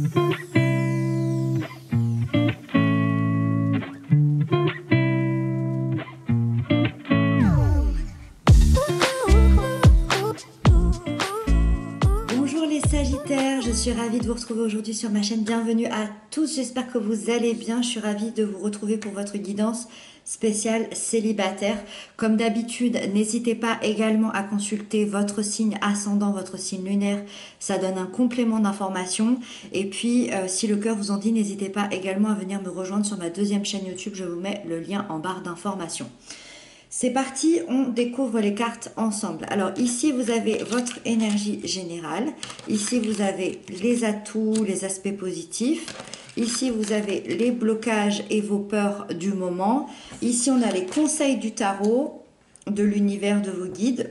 Bonjour les Sagittaires, je suis ravie de vous retrouver aujourd'hui sur ma chaîne. Bienvenue à tous, j'espère que vous allez bien. Je suis ravie de vous retrouver pour votre guidance spéciale célibataire. Comme d'habitude, n'hésitez pas également à consulter votre signe ascendant, votre signe lunaire. Ça donne un complément d'information. Et puis, si le cœur vous en dit, n'hésitez pas également à venir me rejoindre sur ma deuxième chaîne YouTube. Je vous mets le lien en barre d'information. C'est parti, on découvre les cartes ensemble. Alors ici, vous avez votre énergie générale. Ici, vous avez les atouts, les aspects positifs. Ici, vous avez les blocages et vos peurs du moment. Ici, on a les conseils du tarot, de l'univers, de vos guides.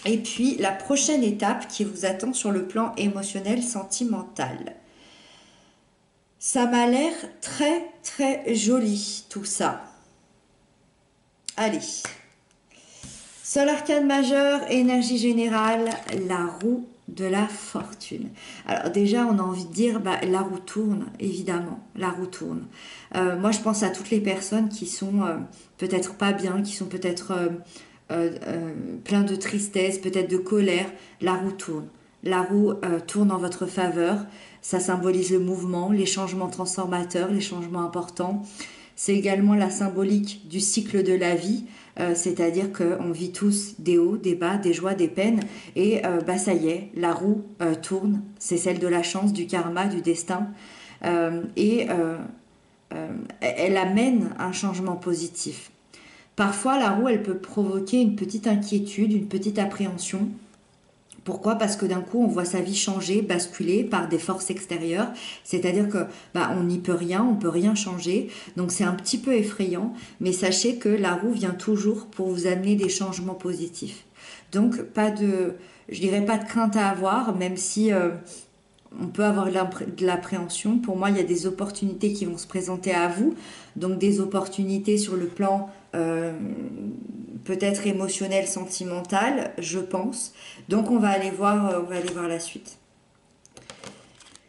Et puis, la prochaine étape qui vous attend sur le plan émotionnel, sentimental. Ça m'a l'air très, très joli, tout ça. Allez, seul arcane majeur, énergie générale, la roue de la fortune. Alors déjà, on a envie de dire, la roue tourne, évidemment, la roue tourne. Moi, je pense à toutes les personnes qui sont peut-être pas bien, qui sont peut-être plein de tristesse, peut-être de colère. La roue tourne. La roue tourne en votre faveur. Ça symbolise le mouvement, les changements transformateurs, les changements importants. C'est également la symbolique du cycle de la vie, c'est-à-dire qu'on vit tous des hauts, des bas, des joies, des peines, et ça y est, la roue tourne, c'est celle de la chance, du karma, du destin, et elle amène un changement positif. Parfois, la roue, elle peut provoquer une petite inquiétude, une petite appréhension. Pourquoi? Parce que d'un coup, on voit sa vie changer, basculer par des forces extérieures. C'est-à-dire que on n'y peut rien, on peut rien changer. Donc c'est un petit peu effrayant, mais sachez que la roue vient toujours pour vous amener des changements positifs. Donc je dirais pas de crainte à avoir, même si on peut avoir de l'appréhension. Pour moi, il y a des opportunités qui vont se présenter à vous. Donc des opportunités sur le plan peut-être émotionnel, sentimental, je pense. Donc on va aller voir la suite.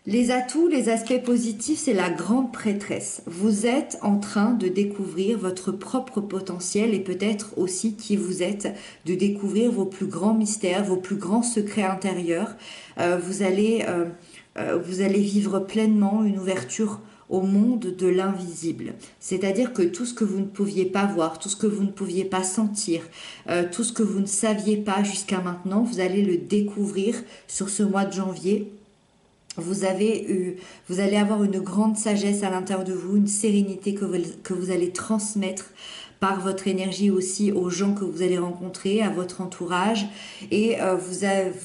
Les atouts, les aspects positifs, c'est la grande prêtresse. Vous êtes en train de découvrir votre propre potentiel et peut-être aussi qui vous êtes, de découvrir vos plus grands mystères, vos plus grands secrets intérieurs. Vous allez vivre pleinement une ouverture au monde de l'invisible. C'est-à-dire que tout ce que vous ne pouviez pas voir, tout ce que vous ne pouviez pas sentir, tout ce que vous ne saviez pas jusqu'à maintenant, vous allez le découvrir sur ce mois de janvier. Vous allez avoir une grande sagesse à l'intérieur de vous, une sérénité que vous allez transmettre par votre énergie aussi aux gens que vous allez rencontrer, à votre entourage, et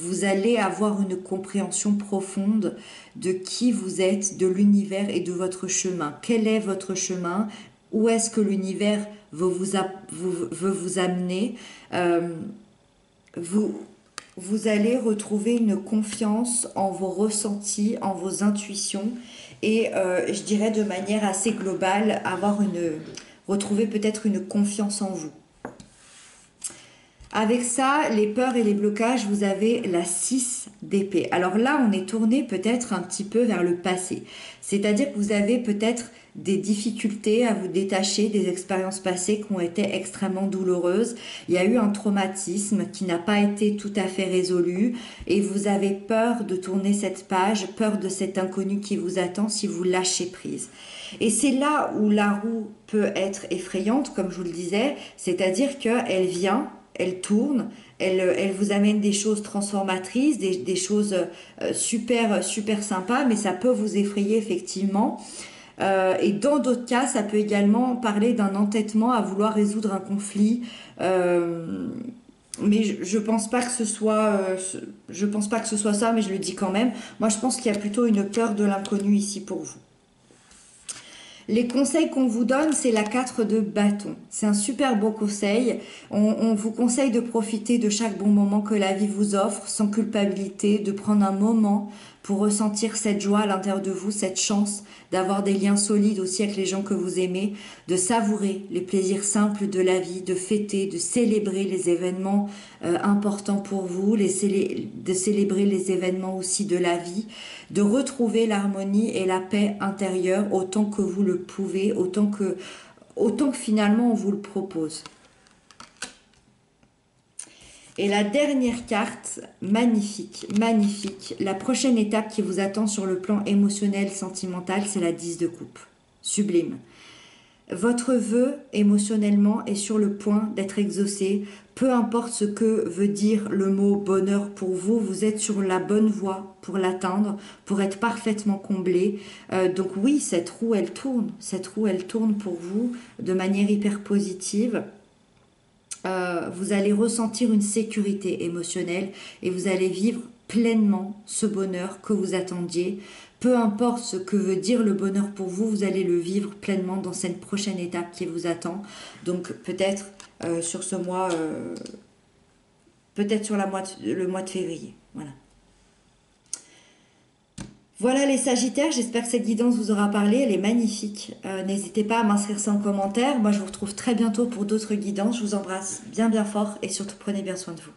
vous allez avoir une compréhension profonde de qui vous êtes, de l'univers et de votre chemin. Quel est votre chemin? Où est-ce que l'univers veut vous amener? Vous allez retrouver une confiance en vos ressentis, en vos intuitions, et je dirais de manière assez globale, retrouver peut-être une confiance en vous. Avec ça, les peurs et les blocages, vous avez la 6 d'épée. Alors là, on est tourné peut-être un petit peu vers le passé. C'est-à-dire que vous avez peut-être des difficultés à vous détacher des expériences passées qui ont été extrêmement douloureuses. Il y a eu un traumatisme qui n'a pas été tout à fait résolu et vous avez peur de tourner cette page, peur de cet inconnu qui vous attend si vous lâchez prise. Et c'est là où la roue peut être effrayante, comme je vous le disais, c'est-à-dire qu'elle vient, elle tourne, elle vous amène des choses transformatrices, des choses super sympas, mais ça peut vous effrayer effectivement. Et dans d'autres cas, ça peut également parler d'un entêtement à vouloir résoudre un conflit. Mais je pense pas que ce soit ça, mais je le dis quand même. Moi, je pense qu'il y a plutôt une peur de l'inconnu ici pour vous. Les conseils qu'on vous donne, c'est la 4 de bâton. C'est un super beau conseil. On vous conseille de profiter de chaque bon moment que la vie vous offre, sans culpabilité, de prendre un moment pour ressentir cette joie à l'intérieur de vous, cette chance d'avoir des liens solides aussi avec les gens que vous aimez, de savourer les plaisirs simples de la vie, de fêter, de célébrer les événements importants pour vous, de célébrer les événements aussi de la vie, de retrouver l'harmonie et la paix intérieure autant que vous le pouvez, autant que finalement on vous le propose. Et la dernière carte, magnifique, magnifique. La prochaine étape qui vous attend sur le plan émotionnel, sentimental, c'est la 10 de coupe. Sublime. Votre vœu émotionnellement est sur le point d'être exaucé. Peu importe ce que veut dire le mot bonheur pour vous, vous êtes sur la bonne voie pour l'atteindre, pour être parfaitement comblé. Donc oui, cette roue, elle tourne. Cette roue, elle tourne pour vous de manière hyper positive. Vous allez ressentir une sécurité émotionnelle et vous allez vivre pleinement ce bonheur que vous attendiez. Peu importe ce que veut dire le bonheur pour vous, vous allez le vivre pleinement dans cette prochaine étape qui vous attend. Donc peut-être sur ce mois, peut-être sur le mois de février. Voilà. Voilà les Sagittaires, j'espère que cette guidance vous aura parlé, elle est magnifique. N'hésitez pas à m'inscrire ça en commentaire. Moi je vous retrouve très bientôt pour d'autres guidances. Je vous embrasse bien bien fort et surtout prenez bien soin de vous.